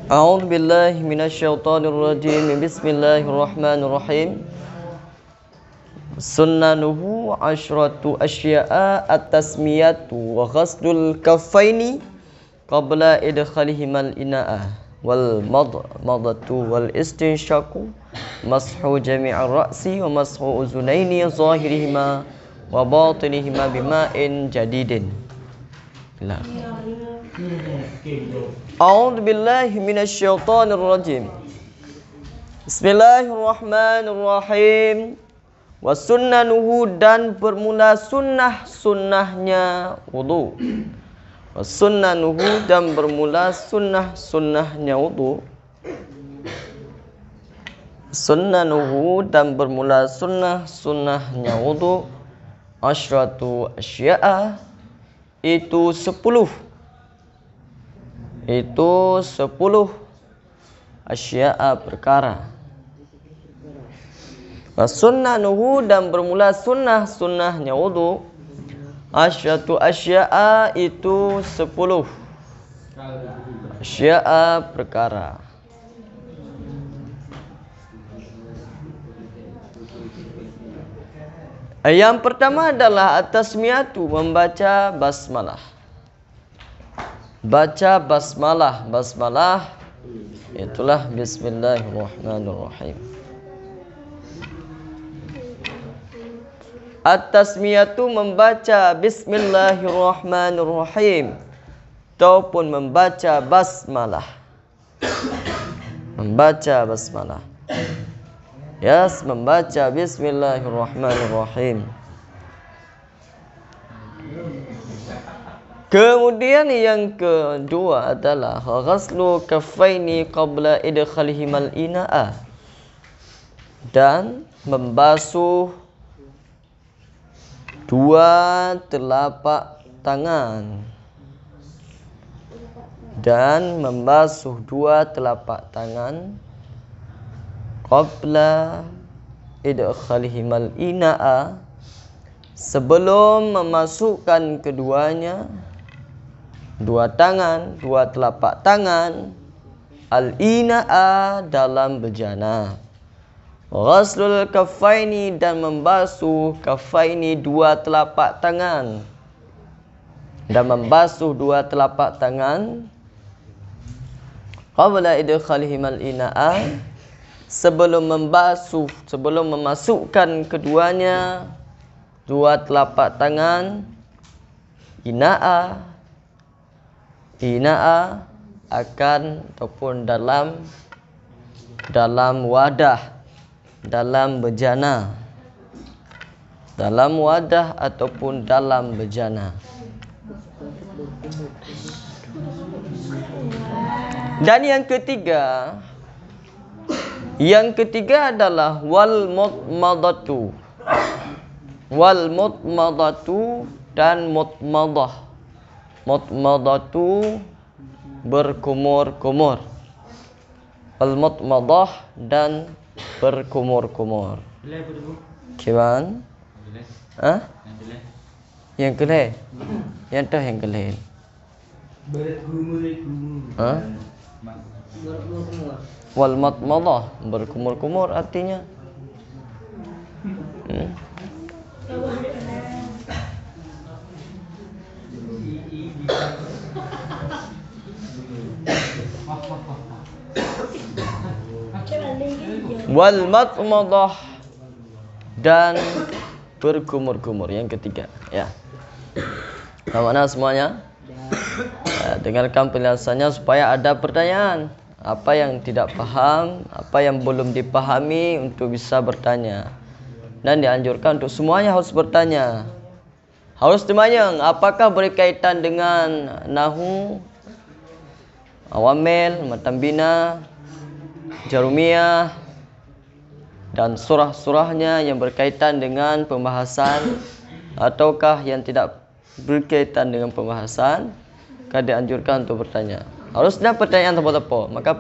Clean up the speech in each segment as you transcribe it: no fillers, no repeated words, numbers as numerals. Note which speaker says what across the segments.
Speaker 1: A'udzu billahi minasyaitonir rajim. Bismillahirrahmanirrahim. Sunnanuhu asyratu asya'a at-tasmiyatu wa ghaslul kaffaini qabla idkhalihimal ina'a wal madmadatu wal istinsyaqu mashu jami'ir ra'si wa mashu uzunaini zahirihima wa batinihima bima'in jadidin. A'udzu billahi minasyaitonir rajim. Bismillahirrahmanirrahim. Wasunnanuhu, dan bermula sunnahnya wudu. Wasunnanuhu, dan bermula sunnahnya wudu. Sunnanuhu, dan bermula sunnahnya wudu. Asyratu asya'a, itu 10. Itu 10 asya'a perkara. Sunnanuhu, dan bermula sunnahnya wudu. Asyratu asya'a, itu 10 asya'a perkara. Yang pertama adalah at-tasmiyatu, membaca basmalah. Baca basmalah. Basmalah itulah bismillahirrahmanirrahim. At-tasmiyatu, membaca bismillahirrahmanirrahim ataupun membaca basmalah. Membaca basmalah. Yes, membaca bismillahirrahmanirrahim. Kemudian yang kedua adalah ghaslu kaffaini qabla idkhalihimal ina'a, dan membasuh dua telapak tangan. Dan membasuh dua telapak tangan qabla idkhalihimal ina'a, sebelum memasukkan keduanya, dua tangan, dua telapak tangan, al-ina'a, dalam bejana. Ghaslul kaffaini, dan membasuh kaffaini, dua telapak tangan. Dan membasuh dua telapak tangan qabla idkhalihimal ina'a, sebelum membasuh, sebelum memasukkan keduanya, dua telapak tangan, ina'a akan ataupun dalam wadah, dalam bejana. Dalam wadah ataupun dalam bejana. Dan yang ketiga adalah wal mutmadatu. Wal mutmadatu, dan mutmadah. Mutmadatu, berkumur-kumur. Wal mutmadah, dan berkumur-kumur. Kiwan? Yang kelih. Yang tu yang kelih. Wal mutmadah, berkumur-kumur artinya. Wal matmadah, dan berkumur-kumur. Yang ketiga, ya. Bagaimana semuanya? Dengarkan penjelasannya supaya ada pertanyaan. Apa yang tidak paham, apa yang belum dipahami, untuk bisa bertanya. Dan dianjurkan untuk semuanya harus bertanya. Harus dimayang apakah berkaitan dengan nahu, awamil, matambina, jarumiyah, dan surah-surahnya yang berkaitan dengan pembahasan, ataukah yang tidak berkaitan dengan pembahasan. Maka dianjurkan untuk bertanya. Harusnya pertanyaan tepat-tepat, maka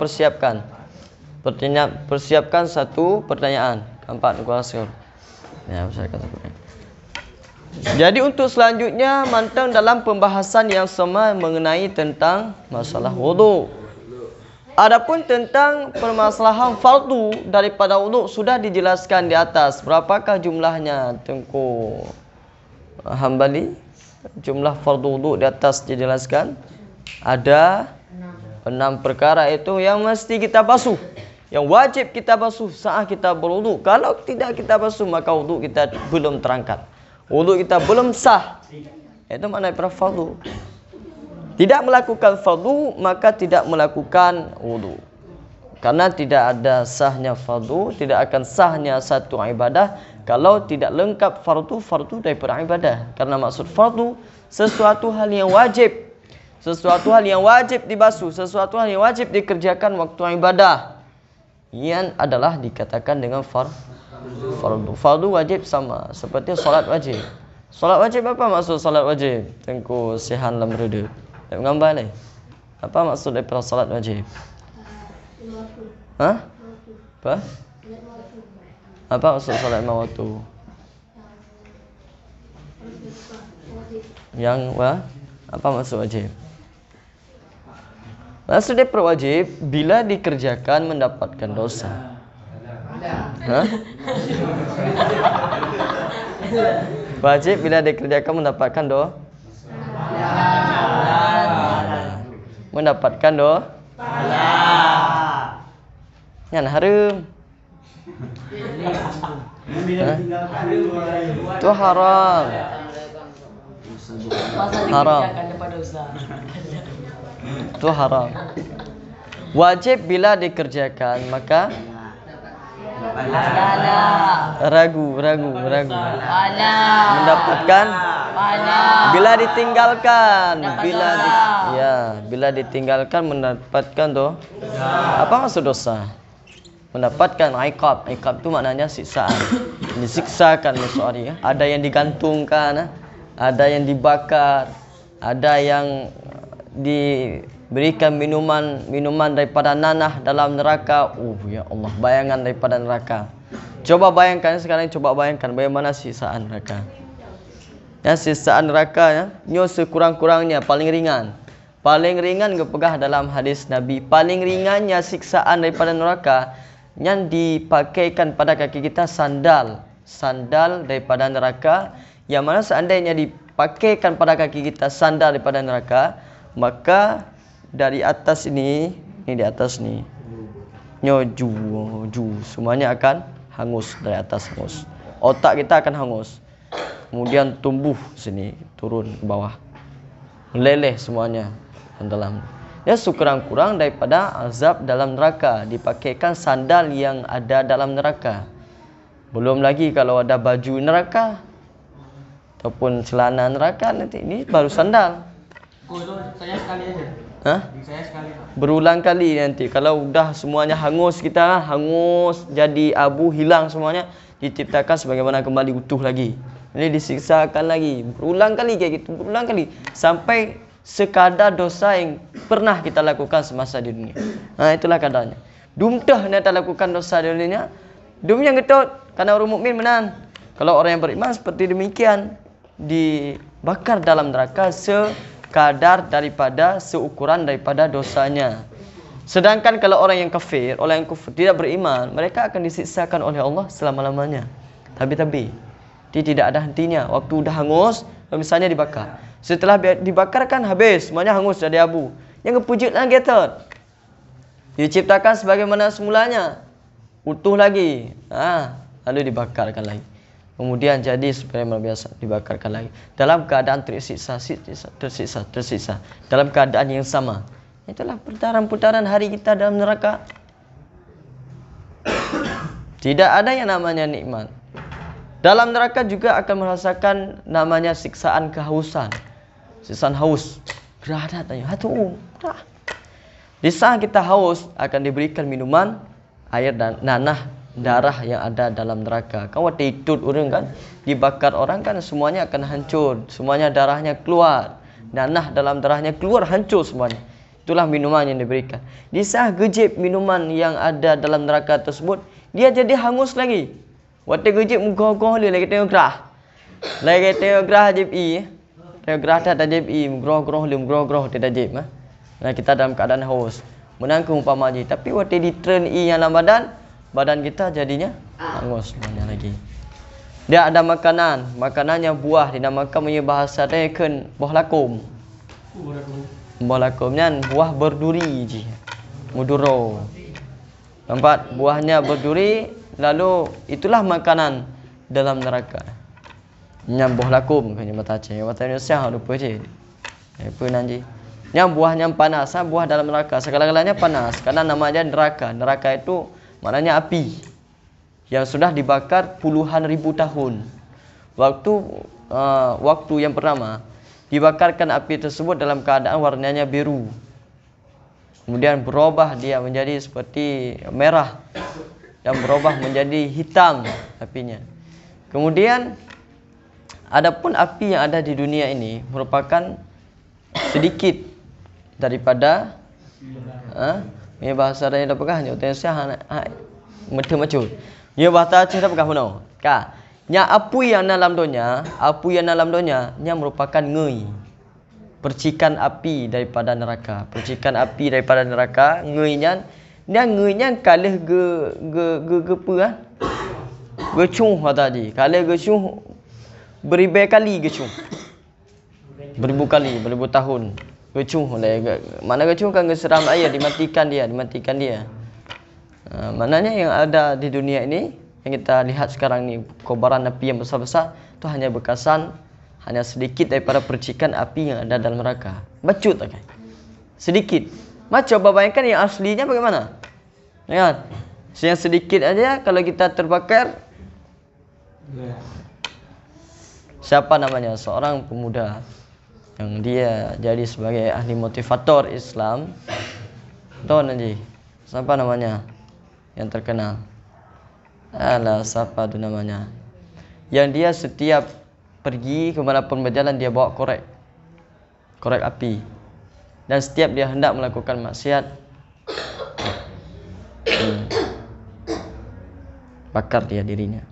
Speaker 1: persiapkan satu pertanyaan. Keempat, kuasur. Ya, jadi untuk selanjutnya mantang dalam pembahasan yang sama mengenai tentang masalah wudu. Adapun tentang permasalahan fardu daripada wudu sudah dijelaskan di atas. Berapakah jumlahnya, Tengku Hambali? Jumlah fardu wudu di atas dijelaskan. Ada 6 perkara itu yang mesti kita basuh, yang wajib kita basuh saat kita berwudu. Kalau tidak kita basuh, maka wudu kita belum terangkat, wudu kita belum sah. Itu makna fardu. Tidak melakukan fardu maka tidak melakukan wudu. Karena tidak ada sahnya fardu, tidak akan sahnya satu ibadah kalau tidak lengkap fardu daripada ibadah. Karena maksud fardu sesuatu hal yang wajib, sesuatu hal yang wajib dibasuh, sesuatu hal yang wajib dikerjakan waktu ibadah. Yang adalah dikatakan dengan fardu. Fardu wajib sama seperti solat wajib. Solat wajib apa maksud solat wajib? Tengku Sihan Lamrudu. Tak mengambil ni. Apa maksud daripada salat wajib? Hah? Apa? Apa maksud salat lima waktu? Yang apa maksud wajib? Maksud daripada wajib bila dikerjakan mendapatkan dosa. Hah? Wajib bila dikerjakan mendapatkan dosa. Mendapatkan pahala. Yang haram. Itu haram. Haram. Itu haram. Wajib bila dikerjakan maka ragu. Mendapatkan bila ditinggalkan, bila ditinggalkan mendapatkan apa maksud dosa? Mendapatkan iqab. Iqab itu maknanya siksaan. Disiksakan seseorang ya. Ada yang digantungkan, ada yang dibakar, ada yang diberikan minuman daripada nanah dalam neraka. Ya Allah, bayangan daripada neraka. Coba bayangkan sekarang, bagaimana siksaan neraka. Ya, siksaan neraka ya, nyo sekurang-kurangnya paling ringan. Paling ringan kepegah dalam hadis Nabi. Paling ringannya siksaan daripada neraka yang dipakaikan pada kaki kita sandal daripada neraka. Yang mana seandainya dipakaikan pada kaki kita sandal daripada neraka, maka dari atas ini di atas ni, nyoju semuanya akan hangus, dari atas hangus. Otak kita akan hangus. Kemudian tumbuh sini, turun ke bawah. Meleleh semuanya ke dalam. Ya, sekurang-kurang daripada azab dalam neraka, dipakaikan sandal yang ada dalam neraka. Belum lagi kalau ada baju neraka ataupun celana neraka, nanti ini baru sandal.
Speaker 2: Saya sekali aja.
Speaker 1: Hah?
Speaker 2: Saya sekali.
Speaker 1: Berulang kali nanti. Kalau udah semuanya hangus, kita hangus jadi abu, hilang semuanya, diciptakan sebagaimana kembali utuh lagi. Ini disiksakan lagi, berulang kali kayak gitu, berulang kali sampai sekadar dosa yang pernah kita lakukan semasa di dunia. Nah, itulah kadarnya. Dumtah nak lakukan dosa di dunia, dum yang getut karena orang mukmin menang. Kalau orang yang beriman seperti demikian, dibakar dalam neraka sekadar daripada seukuran daripada dosanya. Sedangkan kalau orang yang kafir, orang yang kufur tidak beriman, mereka akan disiksakan oleh Allah selama-lamanya. Tapi dia tidak ada hentinya. Waktu dah hangus, misalnya dibakar. Setelah dibakarkan habis, semuanya hangus jadi abu. Yang kepujut dan getut. Diciptakan sebagaimana semulanya, utuh lagi. Lalu dibakarkan lagi. Kemudian jadi sebagaimana biasa, dibakarkan lagi. Dalam keadaan tersiksa. Dalam keadaan yang sama. Itulah putaran-putaran hari kita dalam neraka. Tidak ada yang namanya nikmat. Dalam neraka juga akan merasakan namanya siksaan kehausan. Siksaan haus. Gerah tanya, gerah. Di saat kita haus akan diberikan minuman, air dan nanah, darah yang ada dalam neraka. Kalau ditut orang kan, dibakar orang kan semuanya akan hancur. Semuanya darahnya keluar. Nanah dalam darahnya keluar, hancur semuanya. Itulah minuman yang diberikan. Di saat gejip minuman yang ada dalam neraka tersebut, dia jadi hangus lagi. Waktu gejip mugoh-goh dia lagi tengok gerah. Lagi tengok gerah jip i. Tengok gerah tak jip i, mugoh-goh dia mugoh-goh dia jip. Nah, kita dalam keadaan haus. menangkung umpama haji. Tapi waktu di-train yang dalam badan kita jadinya hangus semuanya lagi. Dia ada makanannya buah dinamakan punya bahasa dia kan buah lakum. Buah lakumnya buah berduri je. Muduro. Nampak buahnya berduri, lalu itulah makanan dalam neraka. Nyam buah lakum kan mata ce. Mata Indonesia lupa je. Apa nanti? Yang buahnya panas, buah dalam neraka. Segala-galanya panas karena namanya neraka. Neraka itu maknanya api yang sudah dibakar puluhan ribu tahun. Waktu yang pertama dibakarkan api tersebut dalam keadaan warnanya biru. Kemudian berubah dia menjadi seperti merah dan berubah menjadi hitam apinya. Kemudian adapun api yang ada di dunia ini merupakan sedikit daripada ini bahasa dia dapatkan hanya saya macam-macam. Ia bahasa Aceh dapatkan mana? Ka. Nya api yang dalam dunia nya merupakan ngei. Percikan api daripada neraka. Percikan api daripada neraka, ngeinya kalih apa? Gecuh tadi. Kalih gecuh beribu kali gecuh. Beribu kali, beribu tahun. Gecuh mana gecuh kan geseram air dimatikan dia. Maknanya yang ada di dunia ini yang kita lihat sekarang ni kobaran api yang besar-besar tu hanya bekasan hanya sedikit daripada percikan api yang ada dalam neraka. Bacut tak kan? Sedikit. Coba bayangkan yang aslinya bagaimana? Ya. Yang sedikit aja kalau kita terbakar. Siapa namanya? Seorang pemuda yang dia jadi sebagai ahli motivator Islam. Tahu nanti? Siapa namanya? Yang terkenal. Siapa tu namanya? Yang dia setiap pergi kemanapun berjalan dia bawa korek api. Dan setiap dia hendak melakukan maksiat bakar dia dirinya.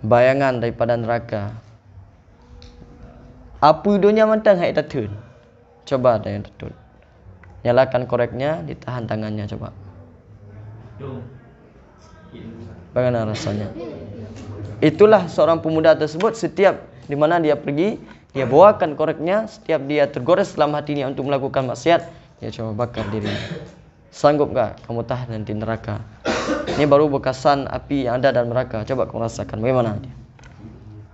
Speaker 1: Bayangan daripada neraka. Api dunia mentang hai tatun. Coba ada yang tatun. Nyalakan koreknya, ditahan tangannya coba. Bagaimana rasanya? Itulah seorang pemuda tersebut setiap di mana dia pergi, dia bawakan koreknya, setiap dia tergores dalam hatinya untuk melakukan maksiat, dia coba bakar dirinya. Sanggup enggak kamu tahan nanti neraka? Ini baru bekasan api yang ada dalam neraka. Coba kamu rasakan bagaimana dia.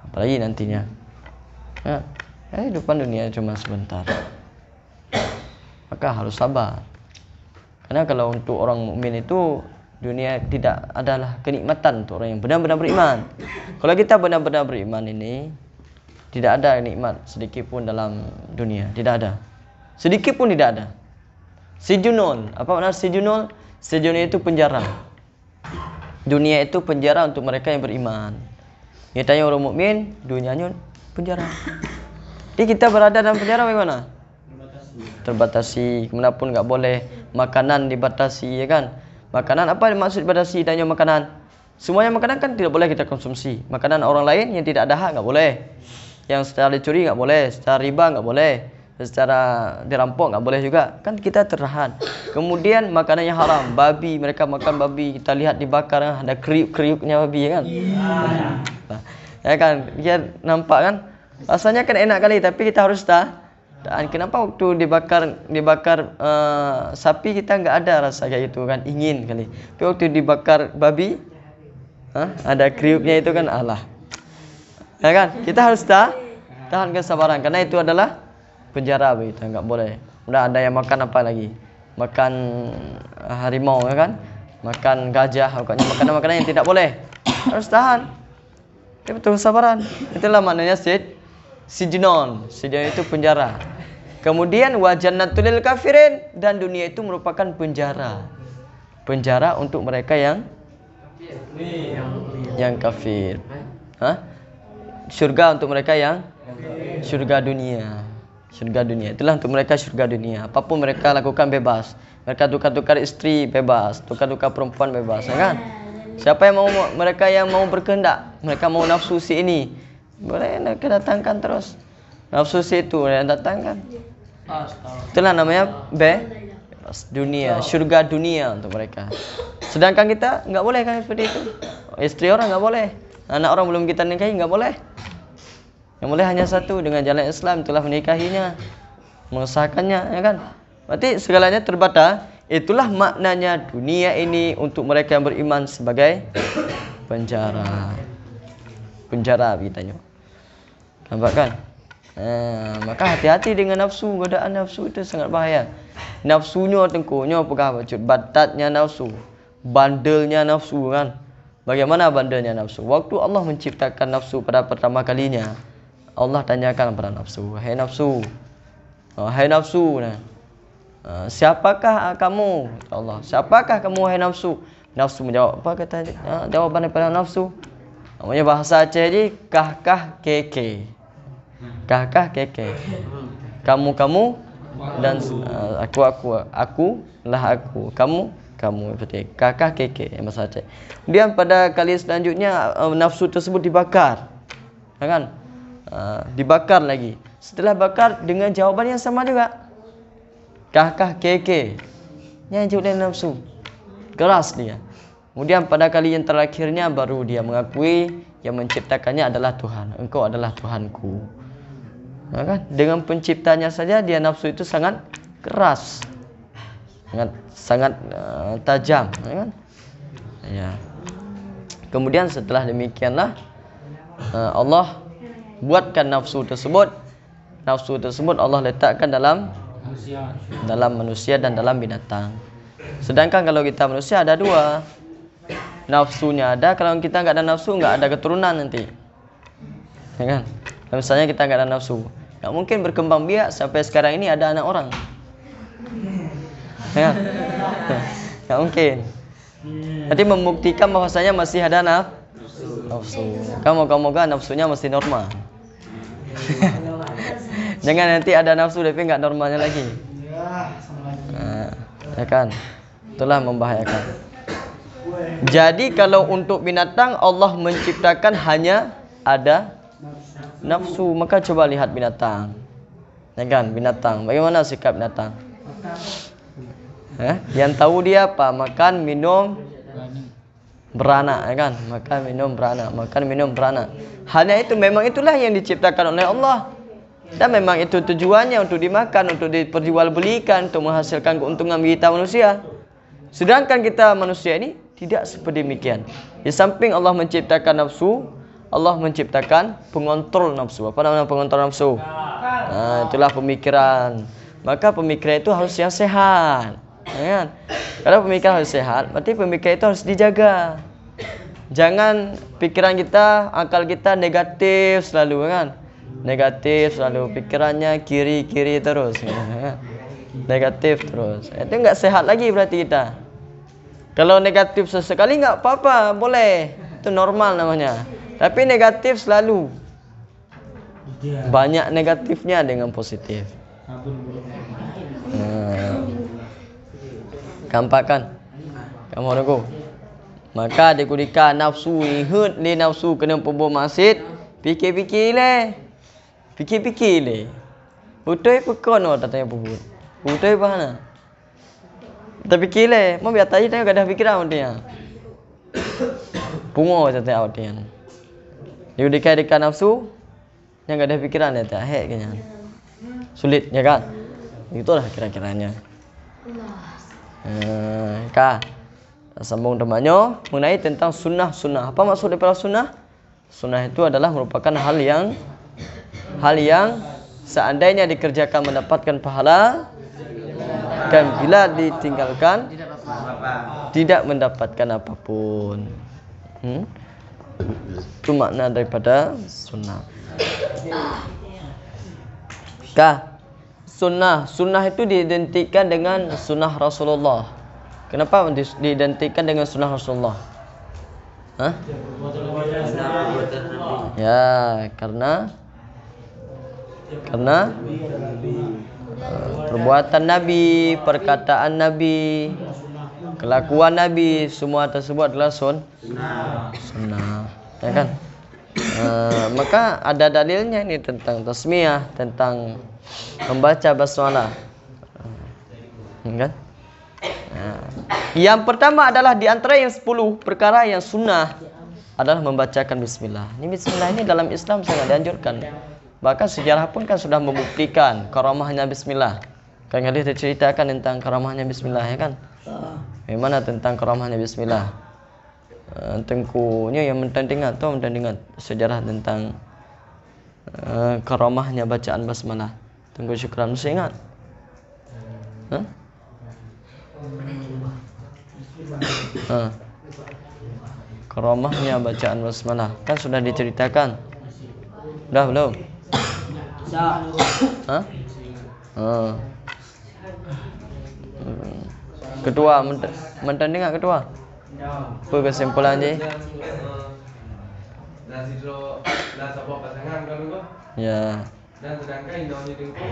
Speaker 1: Apalagi nantinya. Kehidupan dunia cuma sebentar. Maka harus sabar. Karena kalau untuk orang mukmin itu dunia tidak adalah kenikmatan untuk orang yang benar-benar beriman. Kalau kita benar-benar beriman ini tidak ada nikmat sedikit pun dalam dunia, tidak ada. Sedikit pun tidak ada. Sijunun, apa makna sijunun? Sijunun itu penjara. Dunia itu penjara untuk mereka yang beriman. Nyatanya orang mukmin, dunianya penjara. Jadi kita berada dalam penjara bagaimana? Terbatasi. Kemanapun enggak boleh. Makanan dibatasi, ya kan? Makanan apa maksud dibatasi dan makanan? Semuanya makanan kan tidak boleh kita konsumsi. Makanan orang lain yang tidak ada hak enggak boleh. Yang secara dicuri enggak boleh, secara riba enggak boleh, secara dirampok enggak boleh juga. Kan kita tertahan. Kemudian makanan yang haram, babi, mereka makan babi, kita lihat dibakar ada kriuk-kriuknya babi, ya kan? Ya kan? Dia nampak kan? Rasanya kan enak kali tapi kita harus tahan. Kenapa waktu dibakar sapi kita enggak ada rasa kayak gitu kan, ingin kali. Tapi waktu dibakar babi ada kriuknya itu kan Allah. Ya kan? Kita harus tahan kesabaran karena itu adalah penjara begitu, enggak boleh. Udah ada yang makan apa lagi? Makan harimau, ya kan? Makan gajah, pokoknya makanan-makanan yang tidak boleh. Harus tahan. Itu betul kesabaran. Itulah maknanya Sijnon itu penjara. Kemudian wa jannatul lil kafirin, dan dunia itu merupakan penjara. Penjara untuk mereka yang kafir. Surga untuk mereka yang surga dunia. Surga dunia. Itulah untuk mereka surga dunia. Apapun mereka lakukan bebas. Mereka tukar-tukar istri bebas, tukar-tukar perempuan bebas, ya kan? Siapa yang mau, mereka yang mau berkehendak, mereka mau nafsu si ini, boleh mereka datangkan terus. Nafsu si itu yang datangkan. Itulah namanya dunia, surga dunia untuk mereka. Sedangkan kita nggak boleh kan seperti itu. Istri orang nggak boleh, anak orang belum kita nikahi nggak boleh. Yang boleh hanya satu, dengan jalan Islam telah menikahinya, mengesahkannya, ya kan? Berarti segalanya terbatas. Itulah maknanya dunia ini untuk mereka yang beriman sebagai penjara. Penjara begitu. Nampak kan? Maka hati-hati dengan nafsu. Godaan nafsu itu sangat bahaya. Nafsunya tengkunya pegah bacut. Batatnya nafsu, bandelnya nafsu kan. Bagaimana bandelnya nafsu? Waktu Allah menciptakan nafsu pada pertama kalinya, Allah tanyakan pada nafsu, hai nafsu, hai nafsu, siapakah kamu? Allah, siapakah kamu hai nafsu? Nafsu menjawab, apa kata jawaban daripada nafsu? Namanya bahasa Aceh ni kah keke. Kah keke. Kamu dan aku lah aku. Kamu seperti kah keke bahasa Aceh. Kemudian pada kali selanjutnya nafsu tersebut dibakar. Ya kan? Dibakar lagi. Setelah bakar dengan jawaban yang sama juga. Kah keke. Yang jawab dengan nafsu. Keras dia. Kemudian pada kali yang terakhirnya baru dia mengakui yang menciptakannya adalah Tuhan. Engkau adalah Tuhanku. Ya kan? Dengan penciptanya saja dia nafsu itu sangat keras. Sangat tajam, ya kan? Ya. Kemudian setelah demikianlah Allah buatkan nafsu tersebut Allah letakkan dalam manusia dan dalam binatang. Sedangkan kalau kita manusia ada dua. Nafsunya ada, kalau kita enggak ada nafsu enggak ada keturunan nanti. Ya kan? Kalau misalnya kita enggak ada nafsu, enggak mungkin berkembang biak sampai sekarang ini ada anak orang. Ya. Enggak mungkin. Nanti membuktikan bahwasanya masih ada nafsu. Moga-moga nafsunya masih normal. Jangan nanti ada nafsu tapi enggak normalnya lagi. Ya kan? Itulah membahayakan. Jadi kalau untuk binatang Allah menciptakan hanya ada nafsu. Maka coba lihat binatang. Ya kan? Binatang. Bagaimana sikap binatang? Yang tahu dia apa? Makan, minum, beranak, ya kan? Makan, minum, beranak. Hanya itu, memang itulah yang diciptakan oleh Allah. Dan memang itu tujuannya untuk dimakan, untuk diperjualbelikan, untuk menghasilkan keuntungan bagi kita manusia. Sedangkan kita manusia ini tidak seperti demikian. Di samping Allah menciptakan nafsu, Allah menciptakan pengontrol nafsu. Apa namanya pengontrol nafsu? Itulah pemikiran. Maka pemikiran itu harus yang sehat. Ya kan? Kalau pemikiran harus sehat, berarti pemikiran itu harus dijaga. Jangan pikiran kita, akal kita negatif selalu, kan? Negatif selalu, pikirannya kiri terus. Negatif terus. Itu enggak sehat lagi berarti kita. Kalau negatif sesekali enggak apa-apa, boleh. Itu normal namanya. Tapi negatif selalu. Banyak negatifnya dengan positif. Gampang kan? Kamu nunggu. Maka dikudika nafsu ihud li nafsu kena pembuat masid. Fikir-fikir le. Betul pekono tatanya pembuat. Betul bahana. Tapi kile, mau biar tadi tanya ada fikiran dia. Pungo tatanya awatian. Dikudika nafsu yang enggak ada pikiran dia tak kayaknya. Sulit ya kan? Itulah kira-kiranya. Sambung temannya mengenai tentang sunnah. Apa maksud daripada sunnah? Sunnah itu adalah merupakan hal yang seandainya dikerjakan mendapatkan pahala, dan bila ditinggalkan tidak mendapatkan apapun. Itu makna daripada sunnah. Sunnah itu diidentikan dengan sunnah Rasulullah. Kenapa diidentikan dengan sunnah Rasulullah? Ya, karena perbuatan Nabi, perkataan Nabi, kelakuan Nabi, semua tersebut adalah sunnah. Ya kan? Maka ada dalilnya ini tentang tasmiyah, tentang membaca basmalah. Kan? Yang pertama adalah di antara yang 10 perkara yang sunnah adalah membacakan bismillah. Ini bismillah ini dalam Islam sangat dianjurkan. Bahkan sejarah pun kan sudah membuktikan karamahnya bismillah. Kan ada ceritakan tentang karamahnya bismillah ya kan? Bagaimana tentang karamahnya bismillah? Tengkunya yang mendengar sejarah tentang karamahnya bacaan basmalah. Tengku Syukran masih ingat? Karamahnya bacaan basmalah kan sudah diceritakan. Udah belum? Ketua mendengar ketua. Apa kesimpulannya? Ya.
Speaker 3: Dan sedangkan indahnya dengku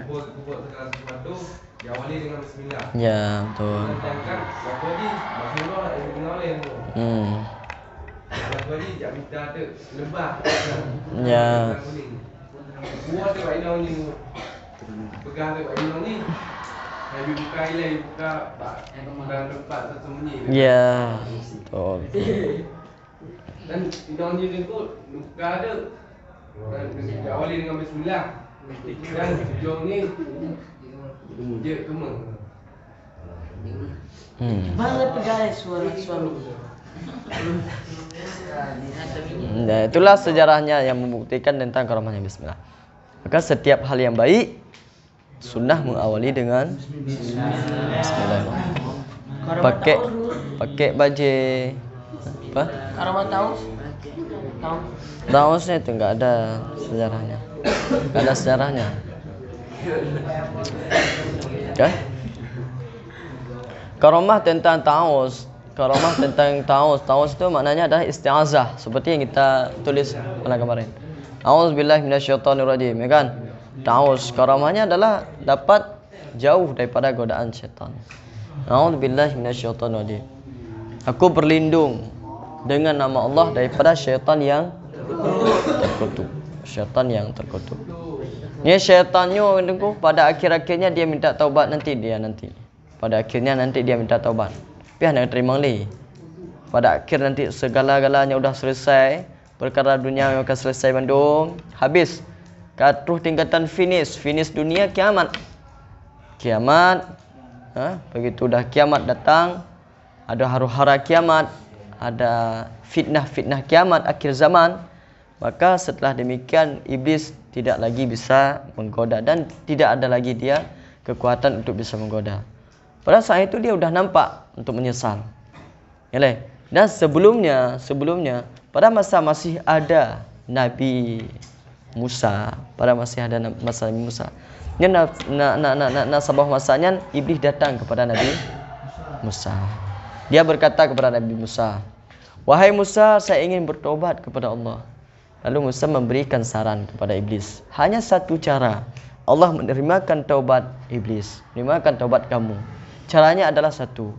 Speaker 3: kubur segala sesuatu diawali dengan bismillah.
Speaker 1: Ya, betul.
Speaker 3: Sedangkan waktu ni Rasulullah yang menoleh tu. Waktu ni jak minta ada lebah.
Speaker 1: Ya.
Speaker 3: Buat tu indahnya ni. Pegang tu indahnya ni. Habis buka ilai buka dan tempat tersembunyi.
Speaker 1: Ya, betul.
Speaker 3: Dan indahnya dengku buka ada. Dan diawali dengan bismillah. Dan hujung ni dia kemeng.
Speaker 2: Mana pegang suara.
Speaker 1: Nah, itulah sejarahnya yang membuktikan tentang karamahnya bismillah. Maka setiap hal yang baik sunnah mengawali dengan bismillah. Pakai baju apa?
Speaker 2: Karamah tahu.
Speaker 1: Tausnya itu enggak ada sejarahnya. Enggak ada sejarahnya. Okay? Karamah tentang taus. Karamah tentang taus. Taus itu maknanya adalah isti'azah, seperti yang kita tulis pada kemarin. A'udzubillahi minasyaitonirrajim, ya kan? Taus karamahnya adalah dapat jauh daripada godaan syaitan. A'udzubillahi minasyaitonirrajim. Aku berlindung dengan nama Allah daripada syaitan yang terkutuk. Syaitan yang terkutuk. Ni syaitannya tengku pada akhir-akhirnya dia minta taubat nanti. Pada akhirnya nanti dia minta taubat. Tapi nak terima lagi. Pada akhir nanti segala-galanya sudah selesai, perkara dunia yang akan selesai bandung, habis. Terus tingkatan finish dunia kiamat. Begitu dah kiamat datang, ada huru-hara kiamat, ada fitnah kiamat akhir zaman. Maka setelah demikian iblis tidak lagi bisa menggoda dan tidak ada lagi dia kekuatan untuk bisa menggoda. Pada saat itu dia sudah nampak untuk menyesal. Dan sebelumnya pada masa masih ada Nabi Musa, nasabah masanya iblis datang kepada Nabi Musa. Dia berkata kepada Nabi Musa, "Wahai Musa, saya ingin bertobat kepada Allah." Lalu Musa memberikan saran kepada iblis. Hanya satu cara Allah menerimakan taubat iblis, menerimakan taubat kamu. Caranya adalah satu.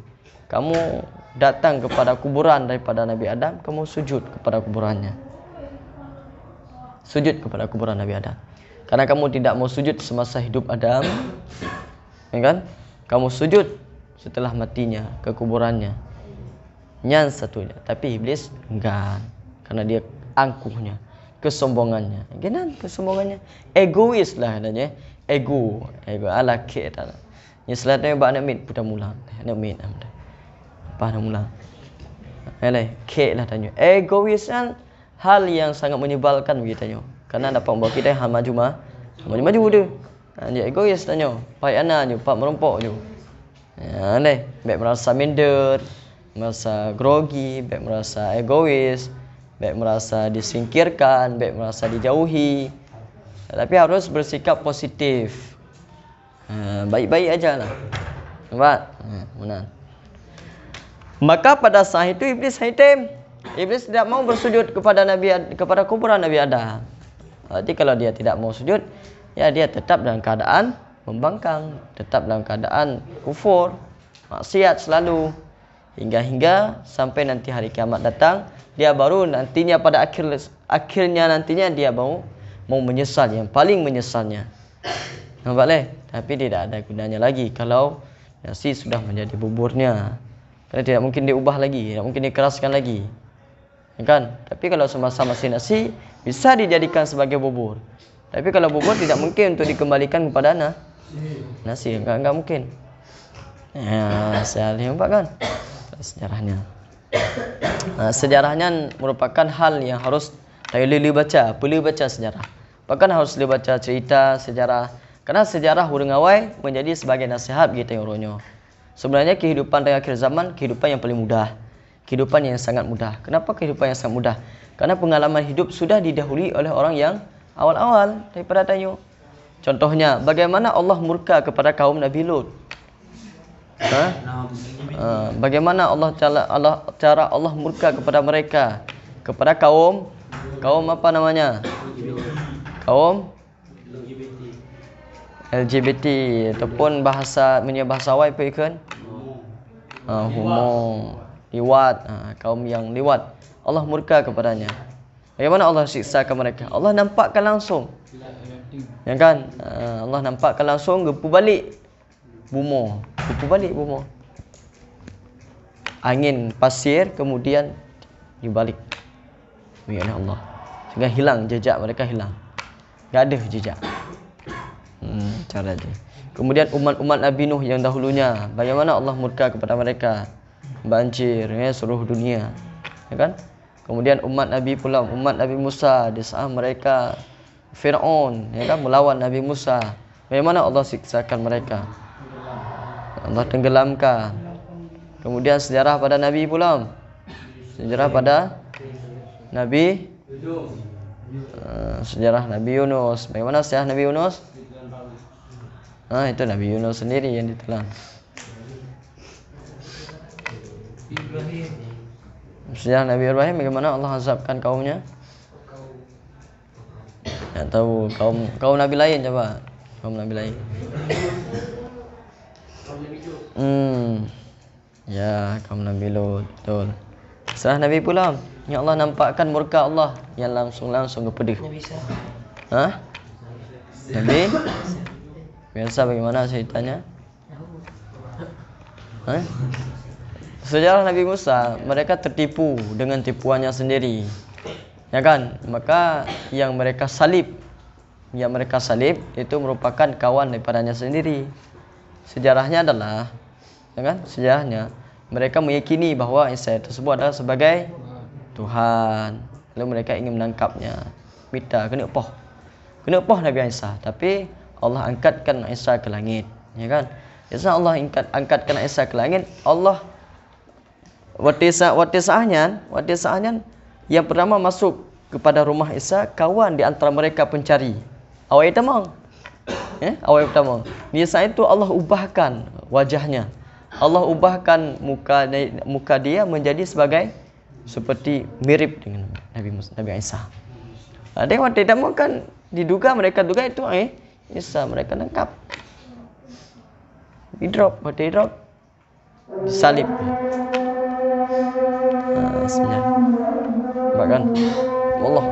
Speaker 1: Kamu datang kepada kuburan daripada Nabi Adam, kamu sujud kepada kuburannya. Sujud kepada kuburan Nabi Adam. Karena kamu tidak mau sujud semasa hidup Adam, ya kan? Kamu sujud setelah matinya ke kuburannya. Yang satunya. Tapi iblis enggak. Karena dia angkuhnya, kesombongannya. Gimana kesombongannya? Egois lah adanya. Ego ala kita. Yang selatnya bak nak mit putar mulang. Nak mit amda. Apa nak mulang? Ke lah tanya. Egois kan hal yang sangat menyebalkan begitu. Karena dapat membawa kita hal maju dia. Dia egois tanya. Pai ana je, pak merompok je. Baik merasa minder, merasa grogi, baik merasa egois, baik merasa disingkirkan, baik merasa dijauhi. Tapi harus bersikap positif. Baik-baik aja lah. Nampak? Benar. Maka pada saat itu iblis hitam. Iblis tidak mau bersujud kepada kuburan Nabi Adam. Jadi kalau dia tidak mau sujud, ya dia tetap dalam keadaan membangkang, tetap dalam keadaan kufur, maksiat selalu. Hingga sampai nanti hari kiamat datang, dia baru nantinya pada akhirnya nantinya dia mau menyesal, yang paling menyesalnya. Nampak leh? Tapi tidak ada gunanya lagi kalau nasi sudah menjadi buburnya. Karena tidak mungkin diubah lagi, tidak mungkin dikeraskan lagi. Ya kan? Tapi kalau semasa masih nasi bisa dijadikan sebagai bubur. Tapi kalau bubur tidak mungkin untuk dikembalikan kepada nasi, enggak mungkin. Ya, saya nampak kan sejarahnya. Nah, sejarahnya merupakan hal yang harus perlu baca sejarah. Bahkan harus dibaca cerita sejarah. Karena sejarah hurung awai menjadi sebagai nasihat kita yang ronyo. Sebenarnya kehidupan di akhir zaman kehidupan yang paling mudah. Kehidupan yang sangat mudah. Kenapa kehidupan yang sangat mudah? Karena pengalaman hidup sudah didahului oleh orang yang awal-awal daripada Tanyo. Contohnya, bagaimana Allah murka kepada kaum Nabi Lut? Bagaimana cara Allah murka kepada mereka? Kepada kaum apa namanya? Kaum LGBT ataupun bahasa awai apa ikan? Homo, liwat, kaum yang liwat. Allah murka kepadanya. Bagaimana Allah siksakan mereka? Allah nampakkan langsung. Ya kan? Allah nampakkan langsung gepu balik bumo. Angin pasir kemudian dibalik. Ya Allah. Sehingga hilang jejak mereka hilang. Enggak ada jejak. Cara dia. Kemudian umat-umat Nabi Nuh yang dahulunya, bagaimana Allah murka kepada mereka? Banjir seluruh dunia. Ya kan? Kemudian umat Nabi pula, umat Nabi Musa di saat mereka Fir'aun ya kan melawan Nabi Musa. Bagaimana Allah siksakan mereka? Allah tenggelamkan. Kemudian sejarah pada Nabi pula. Sejarah pada Nabi sejarah Nabi Yunus. Bagaimana sejarah Nabi Yunus? Itu Nabi Yunus sendiri yang ditelan. Sejarah Nabi Ibrahim bagaimana Allah azabkan kaumnya? Tak tahu kaum Nabi lain coba. Kaum Nabi lain. Ya, kaum Nabi Lut, betul. Setelah Nabi pula, yang Allah nampakkan murka Allah yang langsung kepada. Nabi biasa bagaimana ceritanya? Sejarah Nabi Musa, mereka tertipu dengan tipuannya sendiri. Ya kan? Maka yang mereka salib itu merupakan kawan daripadanya sendiri. Sejarahnya adalah, ya kan? Sejarahnya mereka meyakini bahawa Isa tersebut adalah sebagai Tuhan. Lalu mereka ingin menangkapnya. Minta kena poh Nabi Isa. Tapi Allah angkatkan Isa ke langit, ya kan? Isa Allah angkatkan Isa ke langit. Allah watisahnya yang pertama masuk kepada rumah Isa kawan di antara mereka pencari. Awal pertama. Di saat itu Allah ubahkan wajahnya. Allah ubahkan muka dia menjadi seperti mirip dengan Nabi Isa. Ada yang waktu itu kan diduga mereka itu Isa, mereka nangkap. Di-drop disalib. Sebenarnya. Bahkan Allah